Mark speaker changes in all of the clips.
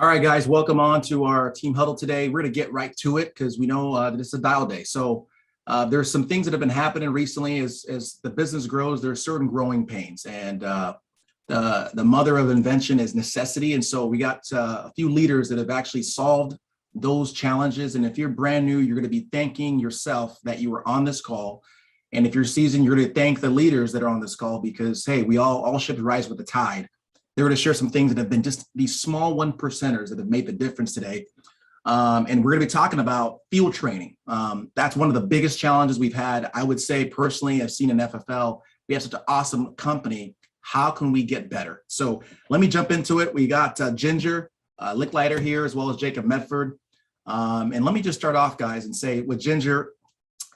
Speaker 1: All right, guys, welcome on to our team huddle today. We're going to get right to it because we know that it's a dial day. So there's some things that have been happening recently as the business grows. There's certain growing pains, and the mother of invention is necessity. And so we got a few leaders that have actually solved those challenges. And if you're brand new, you're going to be thanking yourself that you were on this call. And if you're seasoned, you're going to thank the leaders that are on this call because, hey, we all ships rise with the tide. They're going to share some things that have been just these small 1%ers that have made the difference today. And we're going to be talking about field training. That's one of the biggest challenges we've had. I would say personally, I've seen in FFL, we have such an awesome company. How can we get better? So let me jump into it. We got Ginger Lichlyter here, as well as Jacob Mefford. And let me just start off, guys, and say with Ginger,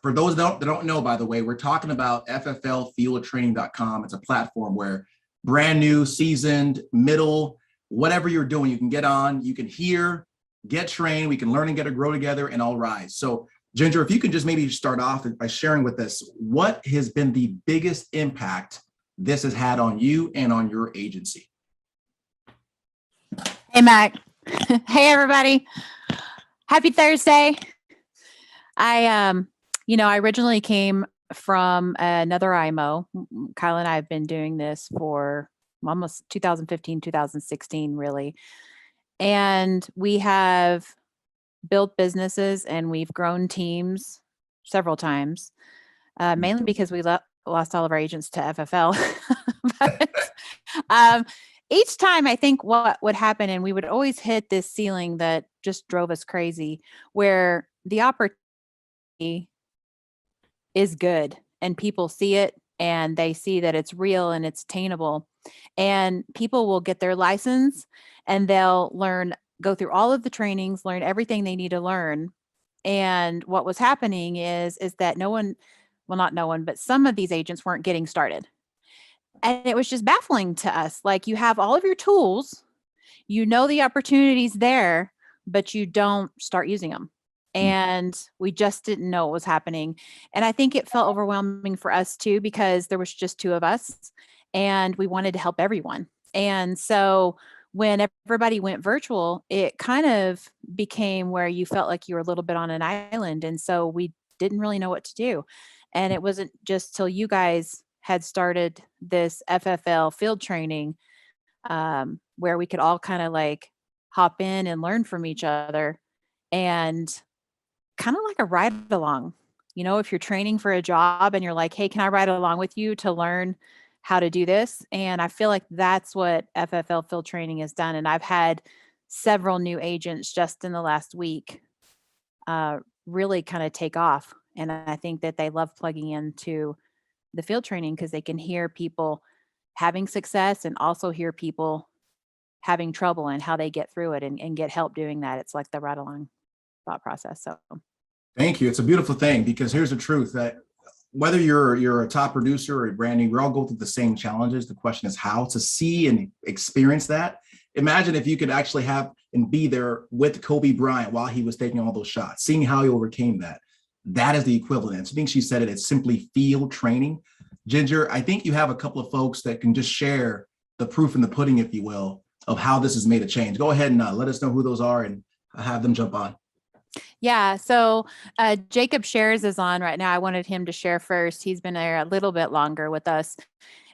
Speaker 1: for those that don't know, by the way, we're talking about FFLfieldtraining.com. It's a platform where brand new, seasoned, middle, whatever you're doing, you can get on, you can hear, get trained, we can learn and get to grow together and all rise. So Ginger, if you can just maybe start off by sharing with us, what has been the biggest impact this has had on you and on your agency?
Speaker 2: Hey, Mac. Hey, everybody. Happy Thursday. I originally came from another IMO. Kyle and I have been doing this for almost 2015, 2016, really. And we have built businesses and we've grown teams several times, mainly because we lost all of our agents to FFL. But each time I think what would happen, and we would always hit this ceiling that just drove us crazy, where the opportunity is good and people see it and they see that it's real and it's attainable, and people will get their license and they'll go through all of the trainings, learn everything they need to learn. And what was happening is that not no one, but some of these agents weren't getting started. And it was just baffling to us. Like, you have all of your tools, you know, the opportunities there, but you don't start using them. And we just didn't know what was happening. And I think it felt overwhelming for us too, because there was just two of us and we wanted to help everyone. And so when everybody went virtual, it kind of became where you felt like you were a little bit on an island. And so we didn't really know what to do. And it wasn't just till you guys had started this FFL field training, where we could all kind of like hop in and learn from each other, and kind of like a ride along. You know, if you're training for a job and you're like, hey, can I ride along with you to learn how to do this? And I feel like that's what FFL field training has done. And I've had several new agents just in the last week really kind of take off. And I think that they love plugging into the field training because they can hear people having success and also hear people having trouble and how they get through it and get help doing that. It's like the ride along thought process. So
Speaker 1: thank you. It's a beautiful thing, because here's the truth, that whether you're a top producer or a brand new, we all go through the same challenges. The question is how to see and experience that. Imagine if you could actually have and be there with Kobe Bryant while he was taking all those shots, seeing how he overcame that. That is the equivalent. I think she said it. It's simply field training. Ginger, I think you have a couple of folks that can just share the proof in the pudding, if you will, of how this has made a change. Go ahead and let us know who those are and have them jump on.
Speaker 2: Yeah. So Jacob Shares is on right now. I wanted him to share first. He's been there a little bit longer with us.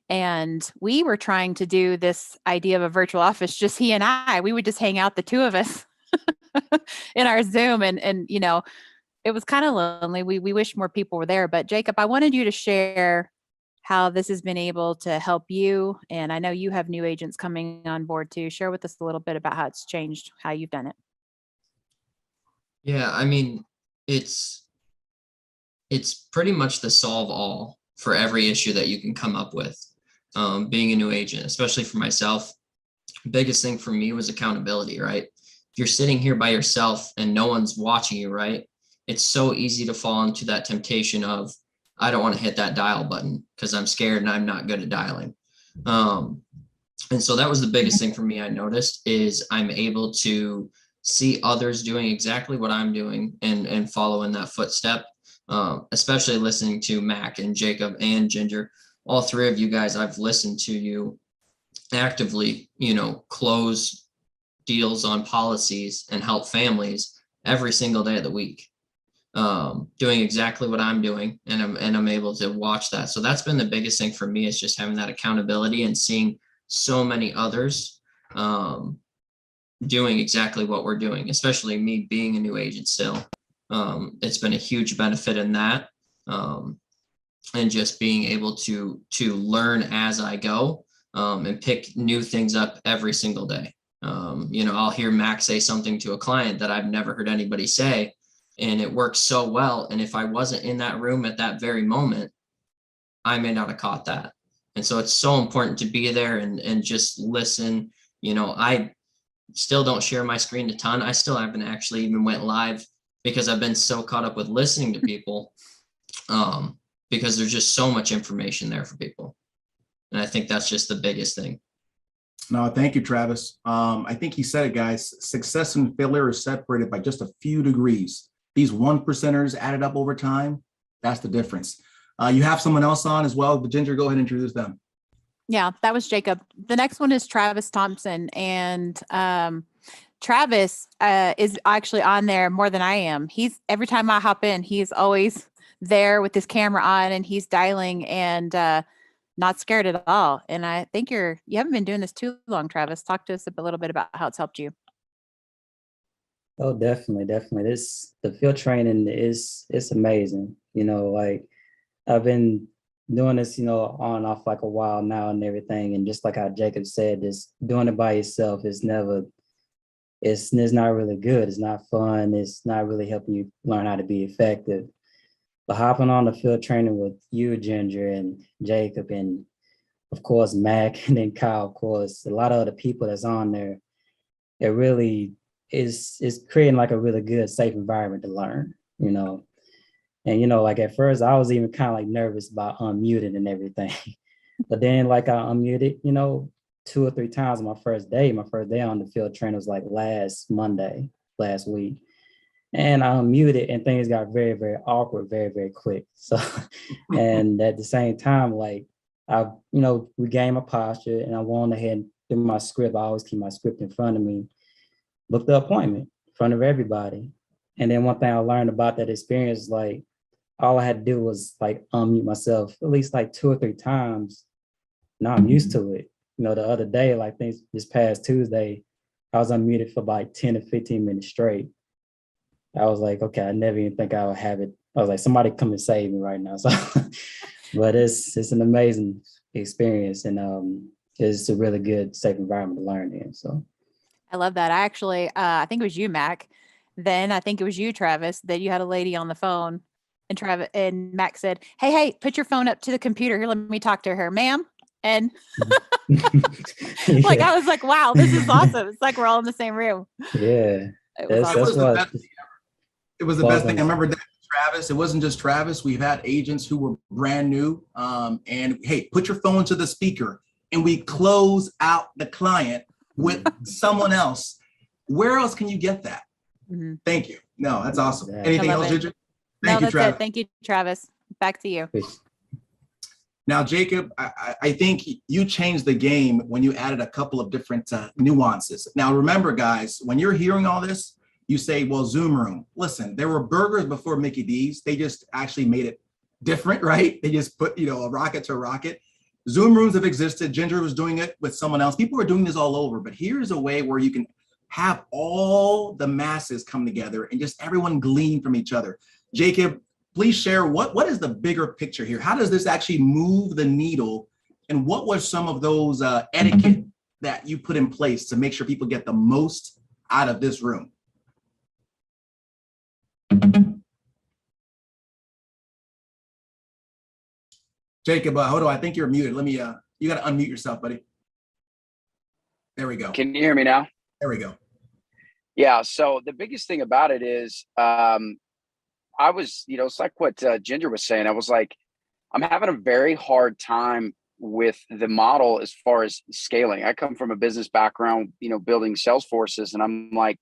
Speaker 2: And we were trying to do this idea of a virtual office, just he and I. We would just hang out, the two of us, in our Zoom. And you know, it was kind of lonely. We wish more people were there. But Jacob, I wanted you to share how this has been able to help you. And I know you have new agents coming on board too. Share with us a little bit about how it's changed, how you've done it.
Speaker 3: Yeah, I mean, it's pretty much the solve all for every issue that you can come up with. Being a new agent, especially for myself, biggest thing for me was accountability, right? If you're sitting here by yourself and no one's watching you, right? It's so easy to fall into that temptation of, I don't want to hit that dial button because I'm scared and I'm not good at dialing. And so that was the biggest thing for me. I noticed is I'm able to see others doing exactly what I'm doing and follow in that footstep, especially listening to Mac and Jacob and Ginger. All three of you guys, I've listened to you actively, close deals on policies and help families every single day of the week, doing exactly what I'm doing, and I'm able to watch that. So that's been the biggest thing for me, is just having that accountability and seeing so many others doing exactly what we're doing, especially me being a new agent still. It's been a huge benefit in that, and just being able to learn as I go, and pick new things up every single day. I'll hear Max say something to a client that I've never heard anybody say, and it works so well. And if I wasn't in that room at that very moment, I may not have caught that. And so it's so important to be there and just listen. I still don't share my screen a ton. I still haven't actually even went live because I've been so caught up with listening to people, because there's just so much information there for people. And I think that's just the biggest thing.
Speaker 1: No, thank you, Travis. I think he said it, guys. Success and failure are separated by just a few degrees. These 1%ers added up over time, that's the difference. You have someone else on as well, but Ginger, go ahead and introduce them.
Speaker 2: Yeah, that was Jacob. The next one is Travis Thompson. And Travis is actually on there more than I am. Every time I hop in, he's always there with his camera on, and he's dialing and not scared at all. And I think you haven't been doing this too long, Travis. Talk to us a little bit about how it's helped you.
Speaker 4: Oh, definitely. The field training it's amazing. Like I've been doing this, on and off like a while now and everything. And just like how Jacob said, just doing it by yourself it's not really good. It's not fun. It's not really helping you learn how to be effective. But hopping on the field training with you, Ginger, and Jacob, and of course, Mac, and then Kyle, of course, a lot of other people that's on there, it really is creating like a really good, safe environment to learn, And, like at first, I was even kind of like nervous about unmuting and everything. But then like I unmuted, 2 or 3 times on my first day. My first day on the field training was like last week. And I unmuted and things got very, very awkward, very, very quick. So, and at the same time, like I, regained my posture and I went ahead and do my script. I always keep my script in front of me, booked the appointment in front of everybody. And then one thing I learned about that experience, like all I had to do was like unmute myself at least like 2 or 3 times. Now I'm used to it. The other day, like this past Tuesday, I was unmuted for like 10 to 15 minutes straight. I was like, okay, I never even think I would have it. I was like, somebody come and save me right now. So, but it's an amazing experience, and it's a really good, safe environment to learn in. So,
Speaker 2: I love that. I actually, I think it was you, Mac. Then I think it was you, Travis, that you had a lady on the phone, and Travis and Mac said, "Hey, put your phone up to the computer here. Let me talk to her, ma'am." And like I was like, "Wow, this is awesome!" It's like we're all in the same room.
Speaker 4: Yeah,
Speaker 2: it was awesome.
Speaker 1: It was the best thing. I remember that, Travis. It wasn't just Travis. We've had agents who were brand new. And hey, put your phone to the speaker, and we close out the client with someone else. Where else can you get that? Mm-hmm. Thank you. No, that's awesome. Yeah. Anything else, Ginger?
Speaker 2: Thank you, Travis. Thank you, Travis. Back to you.
Speaker 1: Now, Jacob, I think you changed the game when you added a couple of different nuances. Now, remember, guys, when you're hearing all this, you say, well, Zoom room. Listen, there were burgers before Mickey D's. They just actually made it different, right? They just put, a rocket to rocket. Zoom rooms have existed. Ginger was doing it with someone else. People are doing this all over, but here's a way where you can have all the masses come together and just everyone glean from each other. Jacob, please share what is the bigger picture here? How does this actually move the needle? And what were some of those etiquette that you put in place to make sure people get the most out of this room? Jacob, hold on. I think you're muted. Let me, you got to unmute yourself, buddy. There we go.
Speaker 5: Can you hear me now?
Speaker 1: There we go.
Speaker 5: Yeah. So the biggest thing about it is, I was, it's like what Ginger was saying. I was like, I'm having a very hard time with the model as far as scaling. I come from a business background, building sales forces. And I'm like,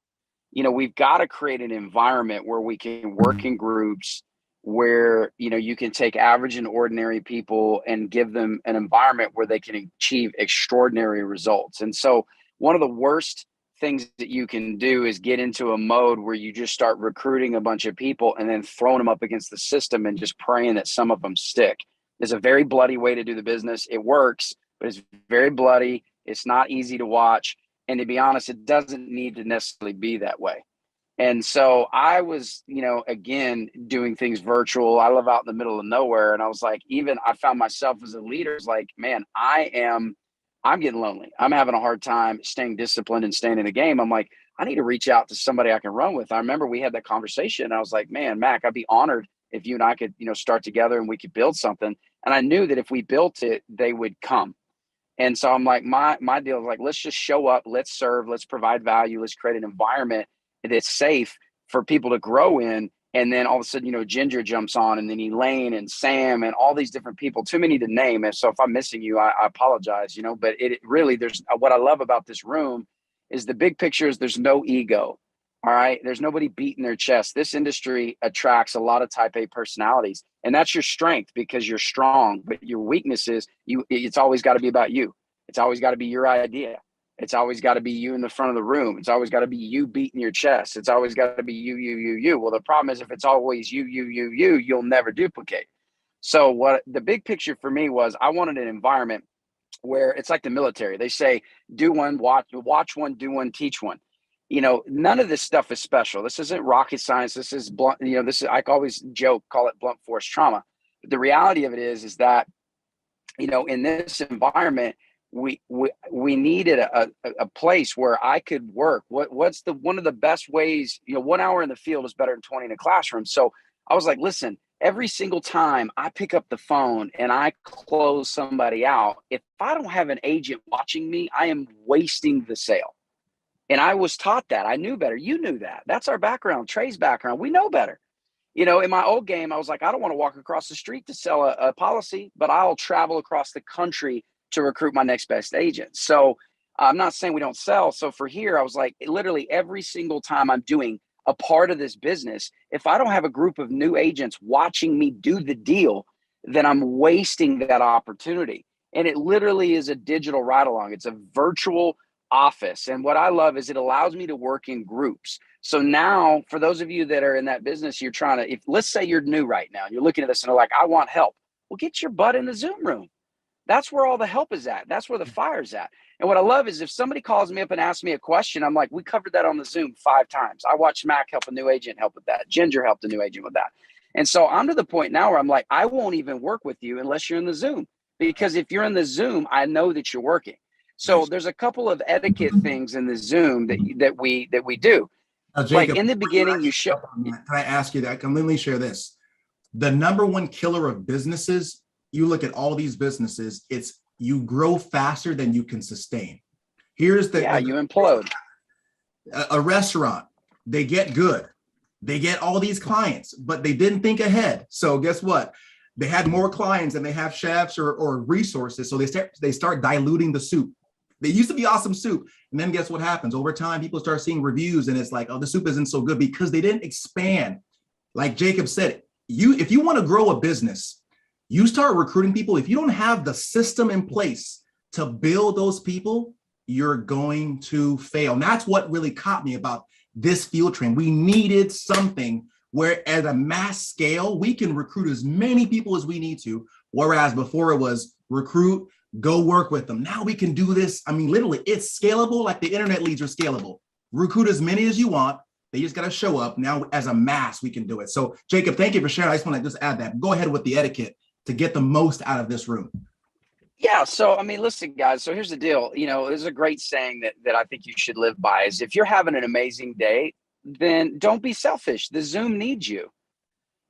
Speaker 5: we've got to create an environment where we can work in groups where, you can take average and ordinary people and give them an environment where they can achieve extraordinary results. And so one of the worst things that you can do is get into a mode where you just start recruiting a bunch of people and then throwing them up against the system and just praying that some of them stick. There's a very bloody way to do the business. It works, but it's very bloody. It's not easy to watch. And to be honest, it doesn't need to necessarily be that way. And so I was, again, doing things virtual. I live out in the middle of nowhere. And I was like, I found myself as a leader, it's like, man, I'm getting lonely. I'm having a hard time staying disciplined and staying in the game. I'm like, I need to reach out to somebody I can run with. I remember we had that conversation. And I was like, man, Mac, I'd be honored if you and I could, start together and we could build something. And I knew that if we built it, they would come. And so I'm like, my deal is like, let's just show up, let's serve, let's provide value, let's create an environment that's safe for people to grow in. And then all of a sudden, Ginger jumps on, and then Elaine and Sam and all these different people, too many to name. And so if I'm missing you, I apologize, but it really, what I love about this room is the big picture is there's no ego. All right. There's nobody beating their chest. This industry attracts a lot of type A personalities, and that's your strength because you're strong, but your weakness is it's always got to be about you. It's always got to be your idea. It's always got to be you in the front of the room. It's always got to be you beating your chest. It's always got to be you. Well, the problem is if it's always you, you'll never duplicate. So what the big picture for me was, I wanted an environment where it's like the military. They say, do one, watch one, do one, teach one. None of this stuff is special. This isn't rocket science. This is blunt. I always joke, call it blunt force trauma. But the reality of it is that, in this environment, we needed a place where I could work. What's one of the best ways, 1 hour in the field is better than 20 in a classroom. So I was like, listen, every single time I pick up the phone and I close somebody out, if I don't have an agent watching me, I am wasting the sale. And I was taught that. I knew better. You knew that. That's our background, Trey's background. We know better. In my old game, I was like, I don't want to walk across the street to sell a policy, but I'll travel across the country to recruit my next best agent. So I'm not saying we don't sell. So for here, I was like, literally every single time I'm doing a part of this business, if I don't have a group of new agents watching me do the deal, then I'm wasting that opportunity. And it literally is a digital ride along. It's a virtual office. And what I love is it allows me to work in groups. So now for those of you that are in that business, you're trying to, let's say you're new right now, you're looking at this and are like, I want help. Well, get your butt in the Zoom room. That's where all the help is at. That's where the fire's at. And what I love is if somebody calls me up and asks me a question, I'm like, we covered that on the Zoom 5 times. I watched Mac help a new agent help with that. Ginger helped a new agent with that. And so I'm to the point now where I'm like, I won't even work with you unless you're in the Zoom, because if you're in the Zoom, I know that you're working. So there's a couple of etiquette things in the Zoom that we do.
Speaker 1: Jacob,
Speaker 5: like in the beginning, you show.
Speaker 1: Can I ask you that? Let me share this. The number one killer of businesses, you look at all these businesses, it's you grow faster than you can sustain. Here's the
Speaker 5: you implode.
Speaker 1: A restaurant, they get good. They get all these clients, but they didn't think ahead. So guess what? They had more clients than they have chefs or resources. So they start diluting the soup. They used to be awesome soup. And then guess what happens? Over time, people start seeing reviews and it's like, oh, the soup isn't so good because they didn't expand. Like Jacob said, if you want to grow a business, you start recruiting people. If you don't have the system in place to build those people, you're going to fail. And that's what really caught me about this field train. We needed something where at a mass scale, we can recruit as many people as we need to. Whereas before it was recruit, go work with them. Now we can do this. I mean, literally it's scalable. Like the internet leads are scalable. Recruit as many as you want. They just got to show up. Now as a mass, we can do it. So Jacob, thank you for sharing. I just want to just add that. Go ahead with the etiquette to get the most out of this room.
Speaker 5: Yeah. So, I mean, listen, guys, so here's the deal. There's a great saying that I think you should live by is if you're having an amazing day, then don't be selfish. The Zoom needs you.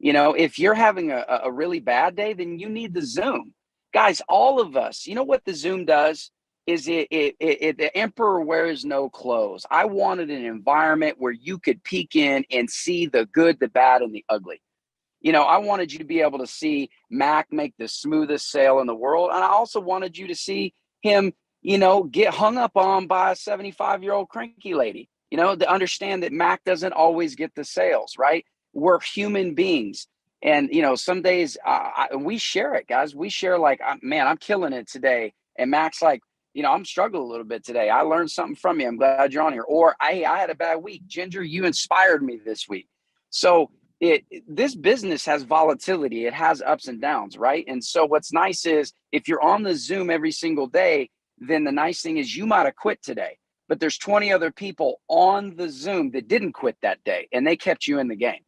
Speaker 5: If you're having a really bad day, then you need the Zoom. Guys, all of us, you know what the Zoom does is the emperor wears no clothes. I wanted an environment where you could peek in and see the good, the bad, and the ugly. I wanted you to be able to see Mac make the smoothest sale in the world. And I also wanted you to see him, get hung up on by a 75-year-old cranky lady, to understand that Mac doesn't always get the sales, right? We're human beings. And, some days we share it, guys. We share like, man, I'm killing it today. And Mac's like, I'm struggling a little bit today. I learned something from you. I'm glad you're on here. Or I had a bad week. Ginger, you inspired me this week. So this business has volatility. It has ups and downs, right? And so what's nice is if you're on the Zoom every single day, then the nice thing is you might have quit today, but there's 20 other people on the Zoom that didn't quit that day and they kept you in the game.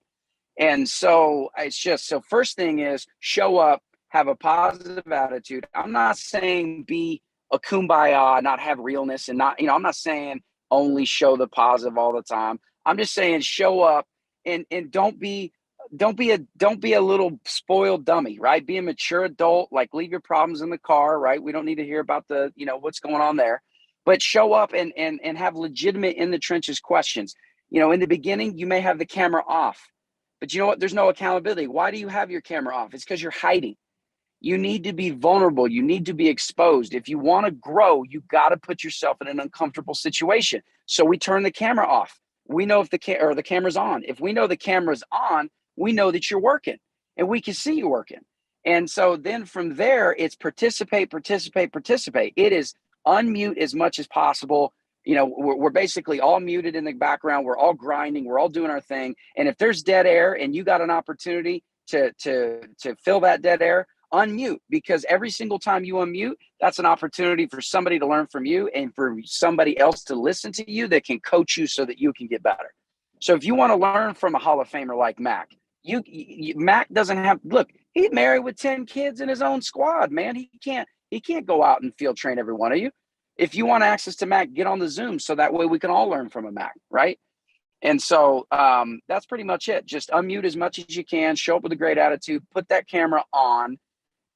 Speaker 5: And so it's just, so first thing is show up, have a positive attitude. I'm not saying be a kumbaya, not have realness and not, I'm not saying only show the positive all the time. I'm just saying show up and don't be a little spoiled dummy, right? Be a mature adult, like leave your problems in the car, right? We don't need to hear about the, what's going on there, but show up and have legitimate in the trenches questions. In the beginning, you may have the camera off, but you know what? There's no accountability. Why do you have your camera off? It's because you're hiding. You need to be vulnerable. You need to be exposed. If you want to grow, you got to put yourself in an uncomfortable situation. So we turn the camera off. We know if the camera's on. If we know the camera's on, we know that you're working and we can see you working. And so then from there, it's participate. It is unmute as much as possible. We're basically all muted in the background. We're all grinding. We're all doing our thing. And if there's dead air and you got an opportunity to fill that dead air, unmute, because every single time you unmute, that's an opportunity for somebody to learn from you and for somebody else to listen to you that can coach you so that you can get better. So if you want to learn from a Hall of Famer like Mac, Mac doesn't have, look, he's married with 10 kids in his own squad, man. He can't go out and field train every one of you. If you want access to Mac, get on the Zoom so that way we can all learn from a Mac, right? And so that's pretty much it. Just unmute as much as you can, show up with a great attitude, put that camera on,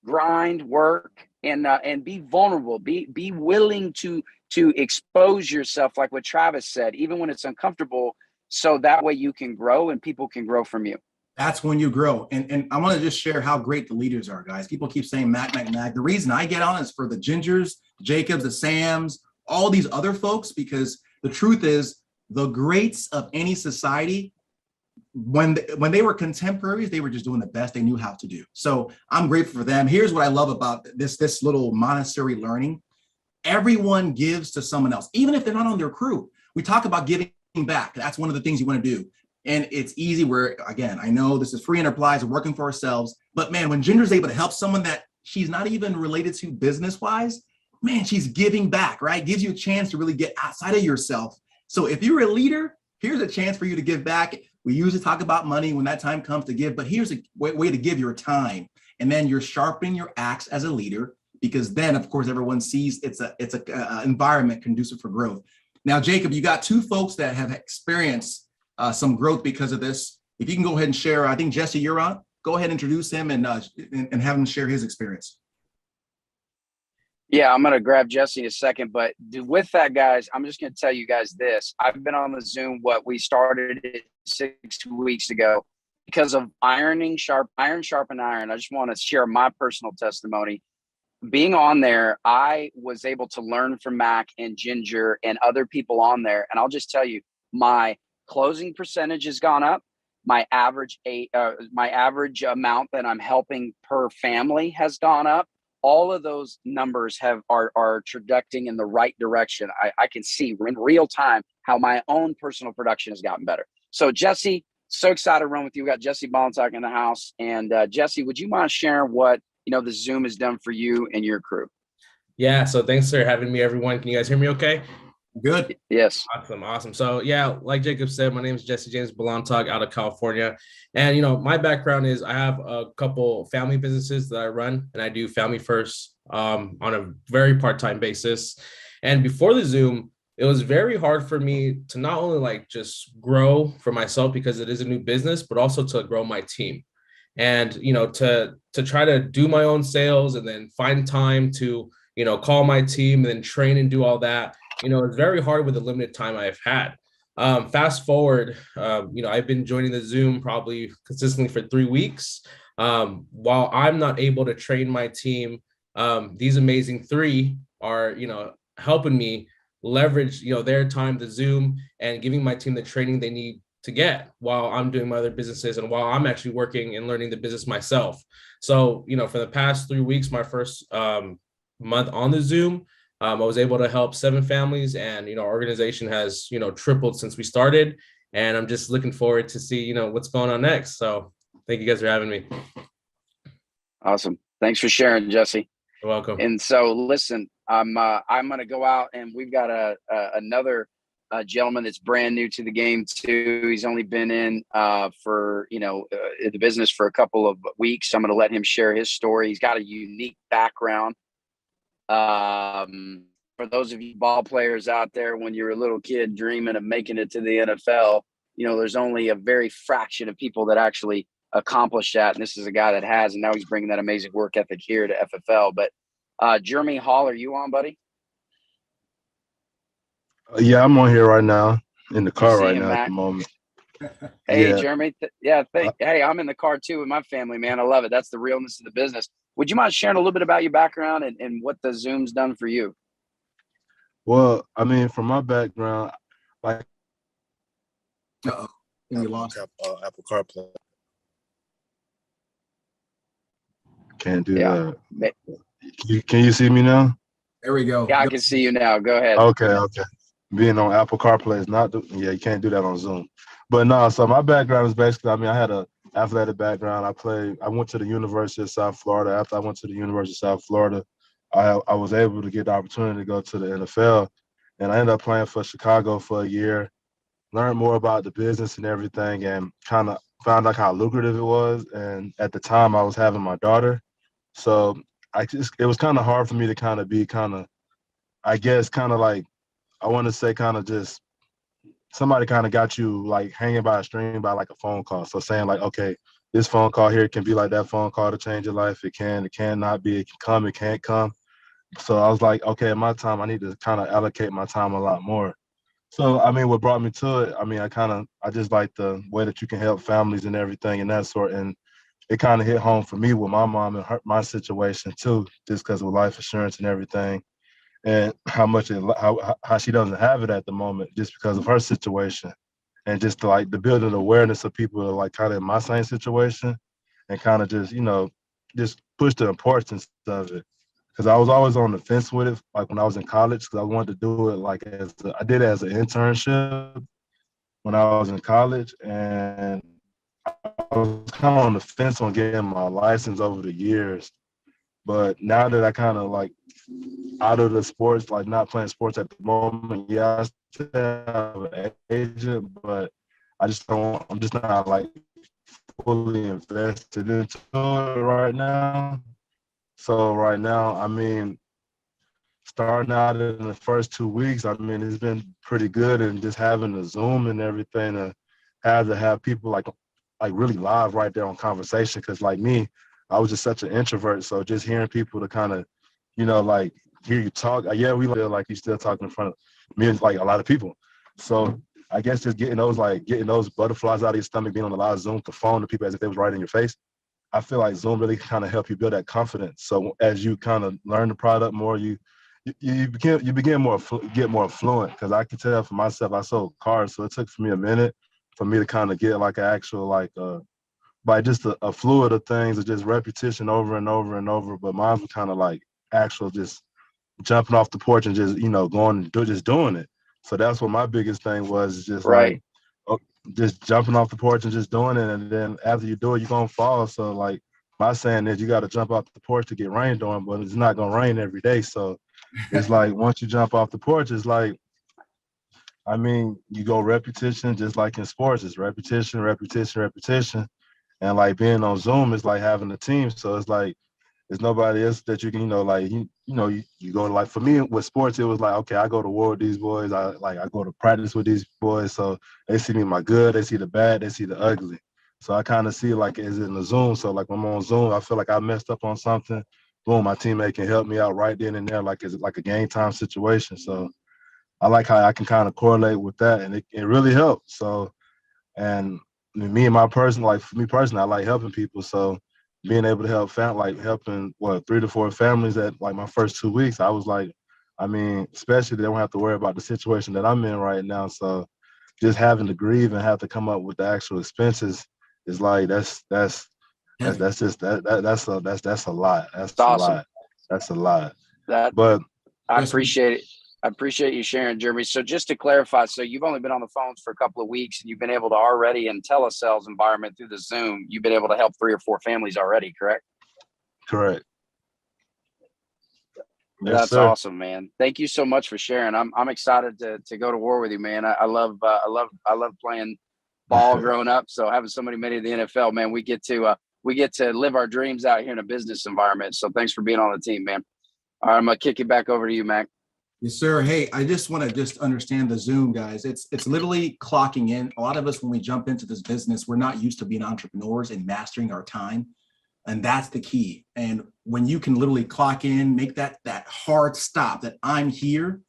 Speaker 5: grind, work, and be vulnerable. Be willing to expose yourself, like what Travis said, even when it's uncomfortable, so that way you can grow and people can grow from you.
Speaker 1: That's when you grow. And I want to just share how great the leaders are, guys. People keep saying Mac. The reason I get on is for the Gingers, the Jacobs, the Sams, all these other folks, because the truth is the greats of any society, when they were contemporaries, they were just doing the best they knew how to do. So I'm grateful for them. Here's what I love about this little Montessori learning. Everyone gives to someone else, even if they're not on their crew. We talk about giving back. That's one of the things you want to do. And it's easy where, again, I know this is free enterprise, we're working for ourselves, but man, when Ginger's able to help someone that she's not even related to business-wise, man, she's giving back, right? Gives you a chance to really get outside of yourself. So if you're a leader, here's a chance for you to give back. We usually talk about money when that time comes to give, but here's a way to give your time. And then you're sharpening your axe as a leader, because then, of course, everyone sees it's a environment conducive for growth. Now, Jacob, you got two folks that have experienced some growth because of this. If you can go ahead and share, I think Jesse, you're on. Go ahead and introduce him and have him share his experience.
Speaker 5: Yeah, I'm going to grab Jesse in a second, but with that, guys, I'm just going to tell you guys this. I've been on the Zoom, we started it 6 weeks ago because of iron sharpen iron. I just want to share my personal testimony. Being on there, I was able to learn from Mac and Ginger and other people on there. And I'll just tell you, my closing percentage has gone up. My average amount that I'm helping per family has gone up. All of those numbers are trajecting in the right direction. I can see in real time how my own personal production has gotten better. So Jesse, so excited to run with you. We got Jesse Ballantyne in the house. And Jesse, would you mind sharing what the Zoom has done for you and your crew?
Speaker 6: Yeah, so thanks for having me, everyone. Can you guys hear me okay?
Speaker 1: Good.
Speaker 5: Yes.
Speaker 6: Awesome. So yeah, like Jacob said, my name is Jesse James Ballantyne out of California. And, my background is I have a couple family businesses that I run, and I do family first on a very part-time basis. And before the Zoom, it was very hard for me to not only just grow for myself because it is a new business, but also to grow my team. And, to try to do my own sales and then find time to, call my team and then train and do all that. It's very hard with the limited time I've had. Fast forward, I've been joining the Zoom probably consistently for 3 weeks. While I'm not able to train my team, these amazing three are, helping me leverage, their time, the Zoom, and giving my team the training they need to get while I'm doing my other businesses and while I'm actually working and learning the business myself. So, for the past 3 weeks, my first month on the Zoom, I was able to help 7 families, and our organization has tripled since we started, and I'm just looking forward to see what's going on next. So thank you guys for having me.
Speaker 5: Awesome. Thanks for sharing, Jesse.
Speaker 6: You're welcome.
Speaker 5: And so, listen, I'm going to go out, and we've got another gentleman that's brand new to the game too. He's only been in for the business for a couple of weeks. I'm going to let him share his story. He's got a unique background. For those of you ball players out there, when you're a little kid dreaming of making it to the NFL, there's only a very fraction of people that actually accomplish that. And this is a guy that has, and now he's bringing that amazing work ethic here to FFL. But Jeremi Halll, are you on, buddy?
Speaker 7: Yeah, I'm on here right now, in the car right
Speaker 5: him,
Speaker 7: now
Speaker 5: Mac?
Speaker 7: at the moment.
Speaker 5: Hey,
Speaker 7: Yeah.
Speaker 5: Jeremi. Hey, I'm in the car too with my family, man. I love it. That's the realness of the business. Would you mind sharing a little bit about your background and what the Zoom's done for you?
Speaker 7: Well, I mean, from my background, like
Speaker 1: Uh-oh. And you lost.
Speaker 7: Apple CarPlay. Can't do
Speaker 5: Yeah.
Speaker 7: that. Can you see me now?
Speaker 1: There we go.
Speaker 5: Yeah, I can see you now. Go ahead.
Speaker 7: Okay. Being on Apple CarPlay is not, you can't do that on Zoom. But no, so my background is basically, I mean, I had a athletic background. I went to the University of South Florida. After I went to the University of South Florida, I was able to get the opportunity to go to the NFL, and I ended up playing for Chicago for a year, learned more about the business and everything, and kind of found out how lucrative it was. And at the time, I was having my daughter, so it was kind of hard for me to kind of be I guess like, I want to say kind of just somebody kind of got you like hanging by a string by like a phone call. So saying like, okay, this phone call here can be like that phone call to change your life. It cannot be, it can come, it can't come. So I was like, okay, in my time, I need to kind of allocate my time a lot more. So, I mean, what brought me to it, I mean, I just like the way that you can help families and everything and that sort. And it kind of hit home for me with my mom and my situation too, just because of life insurance and everything, and how much how she doesn't have it at the moment just because of her situation, and just like the building awareness of people that are like kind of in my same situation, and kind of just just push the importance of it, because I was always on the fence with it, like when I was in college, because I wanted to do it like I did it as an internship when I was in college, and I was kind of on the fence on getting my license over the years. But now that I kind of like out of the sports, like not playing sports at the moment, yeah, I still have an agent, but I'm just not like fully invested into it right now. So right now, I mean, starting out in the first 2 weeks, I mean, it's been pretty good, and just having the Zoom and everything to have people like really live right there on conversation. Because like me, I was just such an introvert, so just hearing people to kind of, like hear you talk. Yeah, we feel like you still talking in front of me and like a lot of people. So I guess just getting those butterflies out of your stomach, being on a live Zoom to phone to people as if they was right in your face. I feel like Zoom really kind of help you build that confidence. So as you kind of learn the product more, you begin get more fluent. Because I can tell for myself, I sold cars, so it took for me a minute for me to kind of get like an actual like just a fluid of things, of just repetition over and over and over. But mine was kind of like actual just jumping off the porch and just going and just doing it. So that's what my biggest thing was, just
Speaker 5: Right.
Speaker 7: like just jumping off the porch and just doing it. And then after you do it, you're gonna fall. So like my saying is, you got to jump off the porch to get rained on, but it's not gonna rain every day. So it's like once you jump off the porch, it's like, I mean, you go repetition, just like in sports, it's repetition, repetition, repetition. And like being on Zoom is like having a team. So it's like there's nobody else that you can, you go, like for me with sports, it was like, okay, I go to war with these boys. I go to practice with these boys. So they see me my good, they see the bad, they see the ugly. So I kind of see like is in the Zoom. So like when I'm on Zoom, I feel like I messed up on something. Boom, my teammate can help me out right then and there, like it's like a game time situation. So I like how I can kind of correlate with that, and it really helps. So, and me and my person, like for me personally, I like helping people. So being able to help helping 3 to 4 families at like my first 2 weeks, I was like, I mean, especially they don't have to worry about the situation that I'm in right now. So just having to grieve and have to come up with the actual expenses is like that's just that's a lot. That's
Speaker 5: It's awesome.
Speaker 7: a lot. That's a lot.
Speaker 5: That
Speaker 7: But
Speaker 5: I
Speaker 1: Yes, sir.
Speaker 5: appreciate it. I appreciate you sharing, Jeremy. So just to clarify, so you've only been on the phones for a couple of weeks and you've been able to already in telesales environment through the Zoom, you've been able to help 3 or 4 families already, correct?
Speaker 7: Correct. Yes,
Speaker 5: That's
Speaker 7: sir.
Speaker 5: awesome, man. Thank you so much for sharing. I'm excited to go to war with you, man. I love playing ball growing up. So having somebody made it to the NFL, man, we get to live our dreams out here in a business environment. So thanks for being on the team, man. All right, I'm gonna kick it back over to you, Mac.
Speaker 1: Yes, sir. Hey, I just want to just understand the Zoom, guys. It's literally clocking in. A lot of us, when we jump into this business, we're not used to being entrepreneurs and mastering our time. And that's the key. And when you can literally clock in, make that hard stop that I'm here,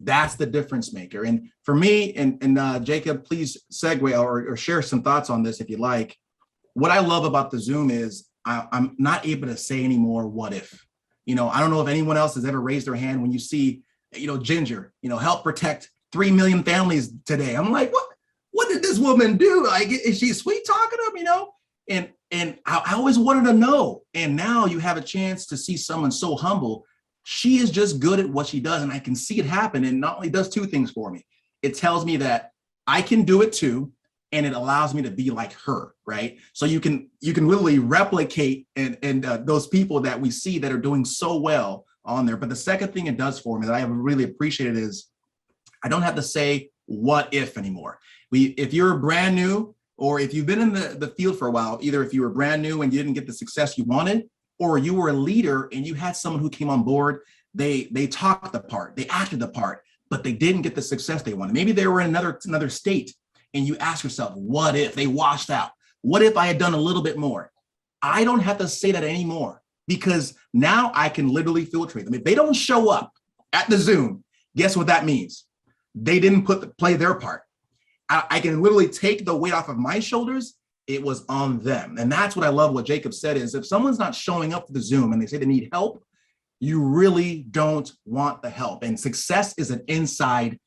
Speaker 1: that's the difference maker. And for me, and Jacob, please segue or share some thoughts on this if you like. What I love about the Zoom is I'm not able to say anymore, what if? I don't know if anyone else has ever raised their hand when you see, Ginger, help protect 3 million families today. I'm like, what did this woman do? Like, is she sweet talking them, And I always wanted to know. And now you have a chance to see someone so humble. She is just good at what she does. And I can see it happen. And not only does 2 things for me, it tells me that I can do it too. And it allows me to be like her, right? So you can literally replicate and those people that we see that are doing so well on there. But the second thing it does for me that I have really appreciated is I don't have to say what if anymore. If you're brand new, or if you've been in the field for a while, either if you were brand new and you didn't get the success you wanted, or you were a leader and you had someone who came on board, they talked the part, they acted the part, but they didn't get the success they wanted. Maybe they were in another state and you ask yourself, what if they washed out? What if I had done a little bit more? I don't have to say that anymore because now I can literally filtrate them. If they don't show up at the Zoom, guess what that means? They didn't play their part. I can literally take the weight off of my shoulders. It was on them. And that's what I love what Jacob said is if someone's not showing up for the Zoom and they say they need help, you really don't want the help. And success is an inside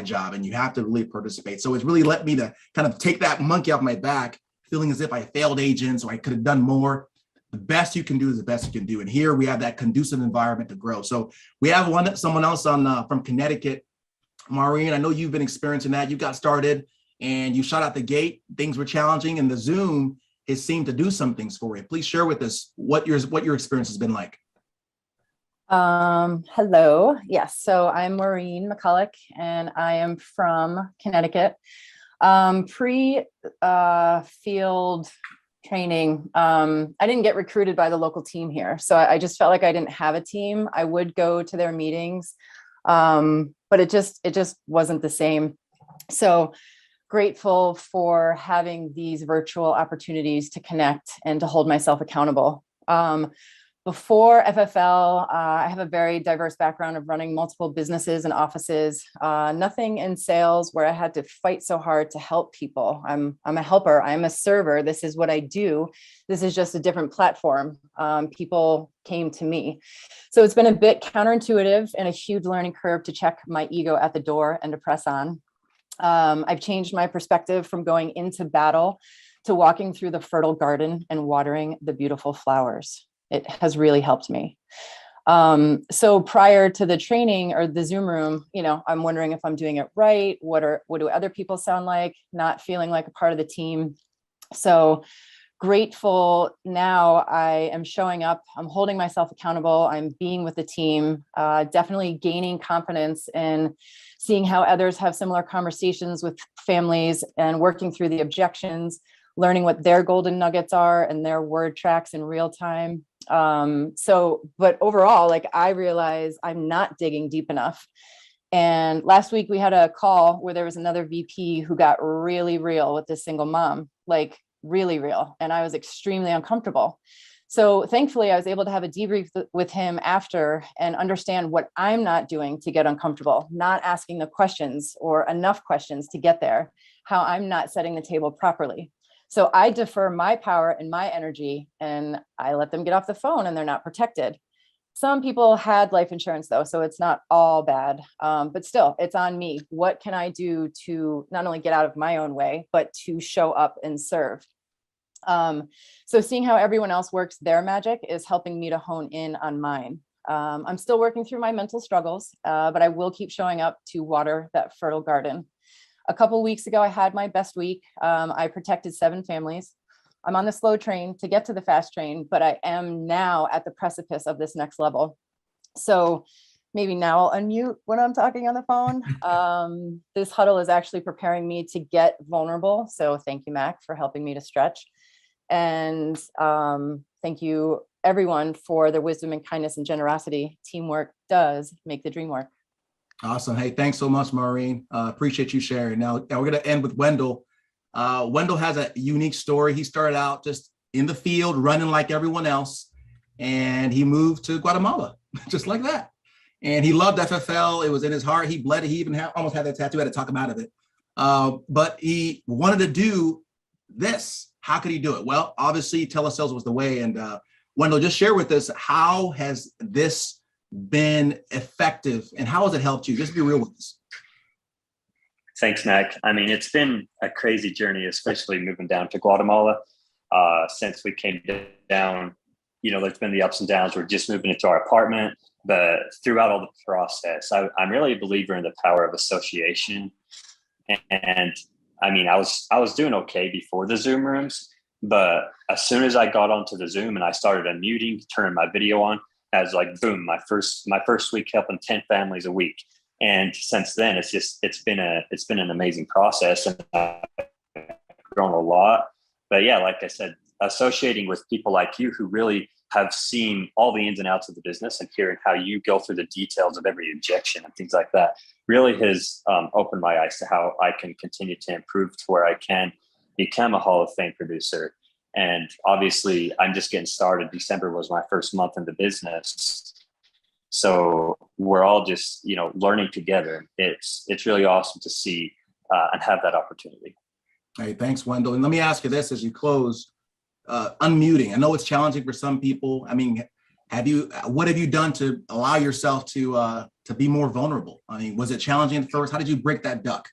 Speaker 1: job and you have to really participate. So it's really let me to kind of take that monkey off my back, feeling as if I failed agents or I could have done more. The best you can do is the best you can do. And here we have that conducive environment to grow. So we have someone else on from Connecticut. Maureen, I know you've been experiencing that. You got started and you shot out the gate. Things were challenging and the Zoom has seemed to do some things for you. Please share with us what your experience has been like.
Speaker 8: Hello. Yes. So I'm Maureen McCulloch and I am from Connecticut. Pre-field training, I didn't get recruited by the local team here. So I just felt like I didn't have a team. I would go to their meetings. But it just wasn't the same. So grateful for having these virtual opportunities to connect and to hold myself accountable. Before FFL, I have a very diverse background of running multiple businesses and offices, nothing in sales where I had to fight so hard to help people. I'm a helper, I'm a server. This is what I do. This is just a different platform. People came to me. So it's been a bit counterintuitive and a huge learning curve to check my ego at the door and to press on. I've changed my perspective from going into battle to walking through the fertile garden and watering the beautiful flowers. It has really helped me. So prior to the training or the Zoom room, I'm wondering if I'm doing it right. What do other people sound like? Not feeling like a part of the team. So grateful now I am showing up, I'm holding myself accountable, I'm being with the team, definitely gaining confidence in seeing how others have similar conversations with families and working through the objections, learning what their golden nuggets are and their word tracks in real time. But overall, I realize I'm not digging deep enough. And last week we had a call where there was another VP who got really real with this single mom, really real. And I was extremely uncomfortable. So thankfully I was able to have a debrief with him after and understand what I'm not doing to get uncomfortable, not asking the questions or enough questions to get there, how I'm not setting the table properly. So I defer my power and my energy and I let them get off the phone and they're not protected. Some people had life insurance though, so it's not all bad, but still it's on me. What can I do to not only get out of my own way, but to show up and serve? So seeing how everyone else works their magic is helping me to hone in on mine. I'm still working through my mental struggles, but I will keep showing up to water that fertile garden. A couple weeks ago, I had my best week. I protected 7 families. I'm on the slow train to get to the fast train, but I am now at the precipice of this next level. So maybe now I'll unmute when I'm talking on the phone. This huddle is actually preparing me to get vulnerable. So thank you, Mac, for helping me to stretch. And thank you, everyone, for their wisdom and kindness and generosity. Teamwork does make the dream work.
Speaker 1: Awesome. Hey, thanks so much, Maureen. Appreciate you sharing. Now we're going to end with Wendell. Wendell has a unique story. He started out just in the field, running like everyone else, and he moved to Guatemala, just like that. And he loved FFL. It was in his heart. He bled it. He even almost had that tattoo. I had to talk him out of it. But he wanted to do this. How could he do it? Well, obviously, telesales was the way. And Wendell, just share with us, how has this been effective and how has it helped you? Just be real with us.
Speaker 9: Thanks, Mac. I mean, it's been a crazy journey, especially moving down to Guatemala. Since we came down, you know, there's been the ups and downs. We're just moving into our apartment, but throughout all the process, I'm really a believer in the power of association. And I mean, I was doing okay before the Zoom rooms, but as soon as I got onto the Zoom and I started unmuting, turning my video on, I was like, boom, my first week helping 10 families a week. And since then, it's been an amazing process, and I've grown a lot. But yeah, like I said, associating with people like you who really have seen all the ins and outs of the business and hearing how you go through the details of every objection and things like that really has opened my eyes to how I can continue to improve to where I can become a Hall of Fame producer. And obviously, I'm just getting started. December was my first month in the business. So we're all just, you know, learning together. It's really awesome to see and have that opportunity.
Speaker 1: Hey, thanks, Wendell. And let me ask you this as you close, unmuting. I know it's challenging for some people. I mean, what have you done to allow yourself to be more vulnerable? I mean, was it challenging at first? How did you break that duck?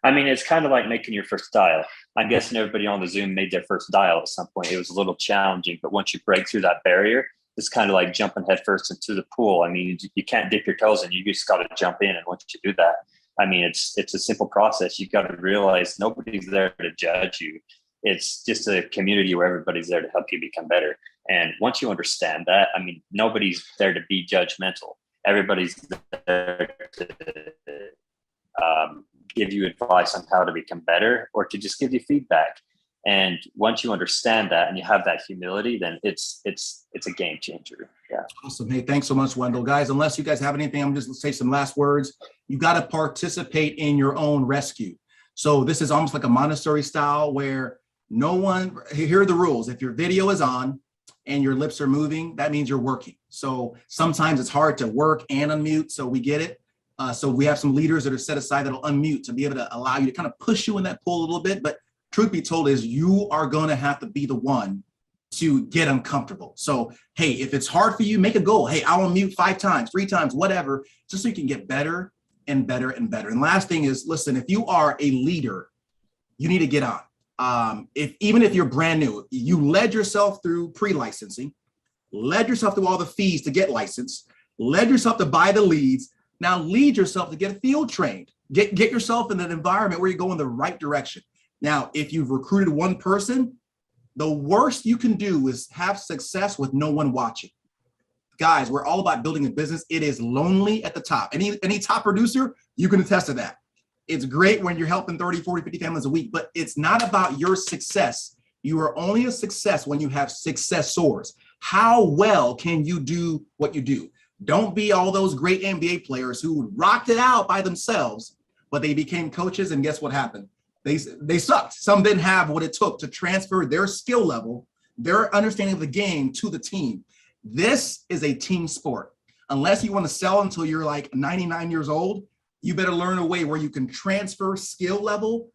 Speaker 9: I mean, it's kind of like making your first dial. I'm guessing everybody on the Zoom made their first dial at some point. It was a little challenging, but once you break through that barrier, it's kind of like jumping headfirst into the pool. I mean, you can't dip your toes in. You just got to jump in. And once you do that, I mean, it's a simple process. You got to realize nobody's there to judge you. It's just a community where everybody's there to help you become better. And once you understand that, I mean, nobody's there to be judgmental. Everybody's there to give you advice on how to become better or to just give you feedback. And once you understand that and you have that humility, then it's a game changer. Yeah.
Speaker 1: Awesome. Hey, thanks so much, Wendell. Guys, unless you guys have anything, I'm just going to say some last words. You got to participate in your own rescue. So this is almost like a Montessori style where here are the rules. If your video is on and your lips are moving, that means you're working. So sometimes it's hard to work and unmute. So we get it. So we have some leaders that are set aside that'll unmute to be able to allow you to kind of push you in that pool a little bit. But truth be told is you are going to have to be the one to get uncomfortable. So, hey, if it's hard for you, make a goal. Hey, I'll unmute 5 times, 3 times, whatever, just so you can get better and better and better. And last thing is, listen, if you are a leader, you need to get on. Even if you're brand new, you led yourself through pre-licensing, led yourself through all the fees to get licensed, led yourself to buy the leads. Now lead yourself to get field trained, get yourself in an environment where you go in the right direction. Now, if you've recruited one person, the worst you can do is have success with no one watching. Guys, we're all about building a business. It is lonely at the top. Any top producer, you can attest to that. It's great when you're helping 30, 40, 50 families a week, but it's not about your success. You are only a success when you have successors. How well can you do what you do? Don't be all those great NBA players who rocked it out by themselves, but they became coaches, and guess what happened? They sucked. Some didn't have what it took to transfer their skill level, their understanding of the game to the team. This is a team sport. Unless you want to sell until you're like 99 years old, you better learn a way where you can transfer skill level,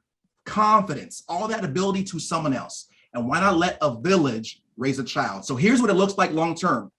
Speaker 1: confidence, all that ability to someone else. And why not let a village raise a child? So here's what it looks like long term.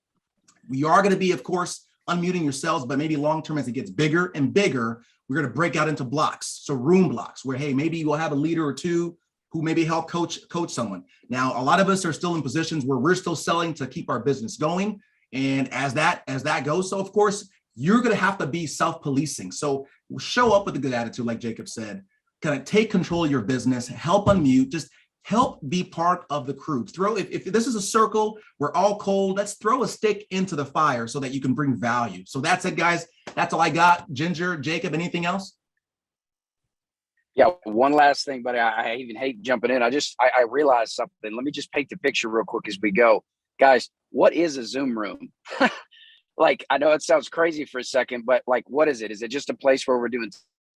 Speaker 1: We are going to be, of course, unmuting yourselves, but maybe long term as it gets bigger and bigger, we're going to break out into blocks. So room blocks where, hey, maybe you'll have a leader or two who maybe help coach someone. Now, a lot of us are still in positions where we're still selling to keep our business going. And as that goes, so of course, you're going to have to be self-policing. So show up with a good attitude, like Jacob said, kind of take control of your business, help unmute, just help be part of the crew. If this is a circle, we're all cold, let's throw a stick into the fire so that you can bring value. So that's it, guys. That's all I got. Ginger, Jacob, anything else?
Speaker 5: Yeah, one last thing, but I even hate jumping in. I realized something. Let me just paint the picture real quick as we go. Guys, what is a Zoom room? Like, I know it sounds crazy for a second, but like, what is it? Is it just a place where we're doing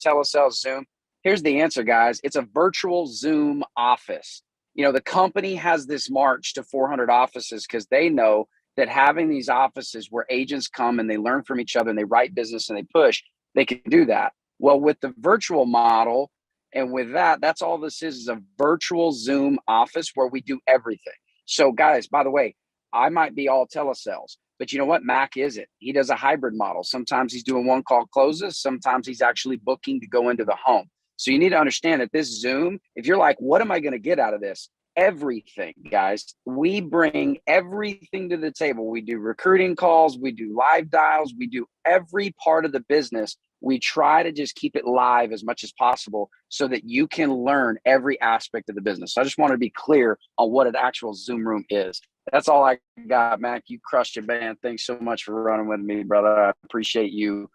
Speaker 5: telesales, Zoom? Here's the answer, guys. It's a virtual Zoom office. You know, the company has this march to 400 offices because they know that having these offices where agents come and they learn from each other and they write business and they push, they can do that. Well, with the virtual model and with that, that's all this is a virtual Zoom office where we do everything. So guys, by the way, I might be all telesales, but you know what? Mac is it. He does a hybrid model. Sometimes he's doing one call closes. Sometimes he's actually booking to go into the home. So you need to understand that this Zoom, if you're like, what am I going to get out of this? Everything, guys. We bring everything to the table. We do recruiting calls. We do live dials. We do every part of the business. We try to just keep it live as much as possible so that you can learn every aspect of the business. So I just want to be clear on what an actual Zoom room is. That's all I got, Mac. You crushed it, man. Thanks so much for running with me, brother. I appreciate you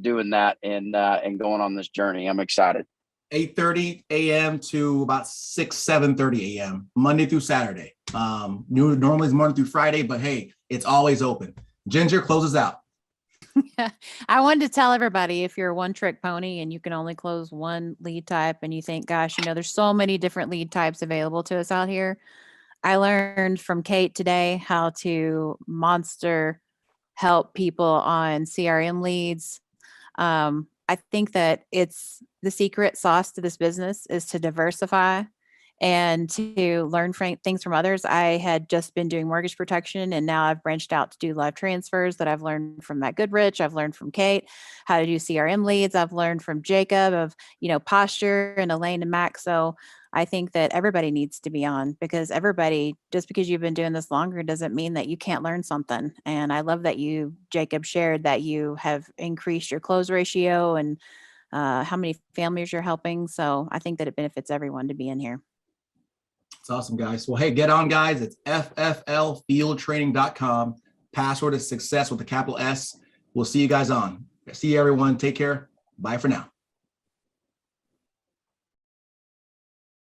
Speaker 5: doing that and going on this journey. I'm excited.
Speaker 1: 8:30 a.m. to about 7:30 a.m. Monday through Saturday. Normally it's Monday through Friday, but hey, it's always open. Ginger, closes out.
Speaker 2: I wanted to tell everybody, if you're a one-trick pony and you can only close one lead type and you think, gosh, there's so many different lead types available to us out here. I learned from Kate today how to monster help people on CRM leads. I think that it's the secret sauce to this business is to diversify and to learn things from others. I had just been doing mortgage protection, and now I've branched out to do live transfers that I've learned from Matt Goodrich. I've learned from Kate how to do CRM leads. I've learned from Jacob of, posture, and Elaine and Mac. So I think that everybody needs to be on, because everybody, just because you've been doing this longer doesn't mean that you can't learn something. And I love that you, Jacob, shared that you have increased your close ratio and how many families you're helping. So I think that it benefits everyone to be in here.
Speaker 1: It's awesome, guys. Well, hey, get on, guys. It's fflfieldtraining.com. Password is success with a capital S. We'll see you guys on. See you, everyone. Take care. Bye for now.